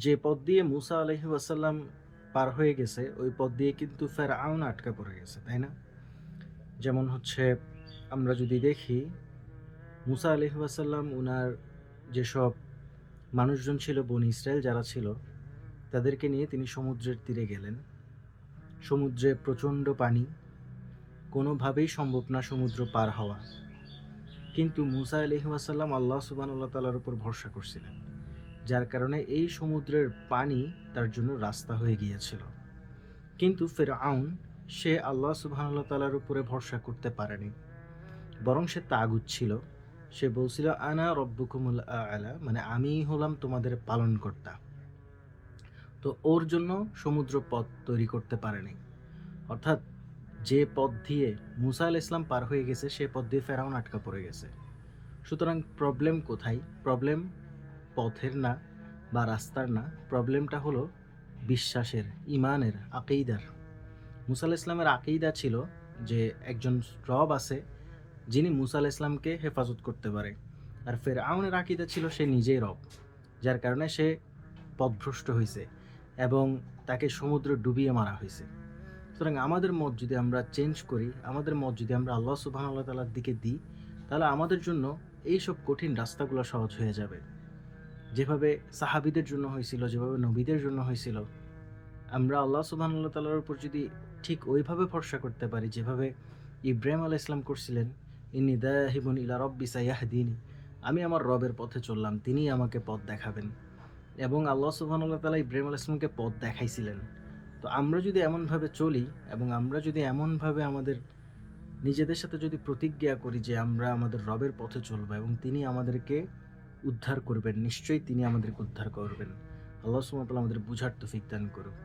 যে পথ দিয়ে মুসা আলাইহি ওয়াসাল্লাম পার হয়ে গেছে, ওই পথ দিয়ে কিন্তু ফেরআউন আটকা পড়ে গেছে, তাই না? যেমন হচ্ছে আমরা যদি দেখি মুসা আলাইহি ওয়াসাল্লাম উনার যেসব মানুষজন ছিল বনী ইসরায়েল যারা ছিল, তাদেরকে নিয়ে তিনি সমুদ্রের তীরে গেলেন। সমুদ্রে প্রচণ্ড পানি, কোনোভাবেই সম্ভব না সমুদ্র পার হওয়া। কিন্তু মুসা আলাইহি ওয়াসাল্লাম আল্লাহ সুবহানাহু তাআলার উপর ভরসা করছিলেন, যার কারণে এই সমুদ্রের পানি তার জন্য রাস্তা হয়ে গিয়েছিল। কিন্তু ফিরআউন সে আল্লাহ সুবহানাহু তাআলার উপরে ভরসা করতে পারেনি, বরং সে তাগুত ছিল। সে বলছিল আনা রব্বুকুমুল আ'লা, মানে আমি হলাম তোমাদের পালনকর্তা। তো ওর জন্য সমুদ্র পথ তৈরি করতে পারেনি। অর্থাৎ যে পথ দিয়ে মুসা আলাইহিস সালাম পার হয়ে গেছে সে পথ দিয়ে ফেরাউন আটকা পড়ে গেছে। সুতরাং প্রবলেম কোথায়? প্রবলেম পথের না বা রাস্তার না, প্রবলেমটা হলো বিশ্বাসের, ইমানের, আকিদার। মুসা আলাইহিস সালামের আকিদা ছিল যে একজন রব আছে যিনি মুসা আলাইহিস সালামকে হেফাজত করতে পারে। আর ফেরআউনের আকিদা ছিল সে নিজেই রব, যার কারণে সে পথভ্রষ্ট হয়েছে এবং তাকে সমুদ্রে ডুবিয়ে মারা হয়েছে। সুতরাং আমাদের মত যদি আমরা চেঞ্জ করি, আমাদের মত যদি আমরা আল্লাহ সুবহানাহু ওয়া তাআলার দিকে দিই, তাহলে আমাদের জন্য এইসব কঠিন রাস্তাগুলো সহজ হয়ে যাবে। যেভাবে সাহাবীদের জন্য হয়েছিল, যেভাবে নবীদের জন্য হয়েছিল, আমরা আল্লাহ সুবহানাহু ওয়া তাআলার উপর যদি ঠিক ওইভাবে ভরসা করতে পারি যেভাবে ইব্রাহিম আলাইহিস সালাম করছিলেন, ইন্নী যাহিবুন ইলা রাব্বি সায়াহদিন, আমি আমার রবের পথে চললাম, তিনিই আমাকে পথ দেখাবেন। এবং আল্লাহ সুবহানাহু ওয়া তাআলা ইব্রাহিম আলাইহিস সালামকে পথ দেখাইছিলেন। তো আমরা যদি এমনভাবে চলি এবং আমরা যদি এমনভাবে আমাদের নিজেদের সাথে যদি প্রতিজ্ঞা করি যে আমরা আমাদের রবের পথে চলবো এবং তিনি আমাদেরকে উদ্ধার করবেন, নিশ্চয়ই তিনি আমাদেরকে উদ্ধার করবেন। আল্লাহ সুবহানাহু ওয়া তাআলা আমাদের বুঝার তৌফিক দান করুন।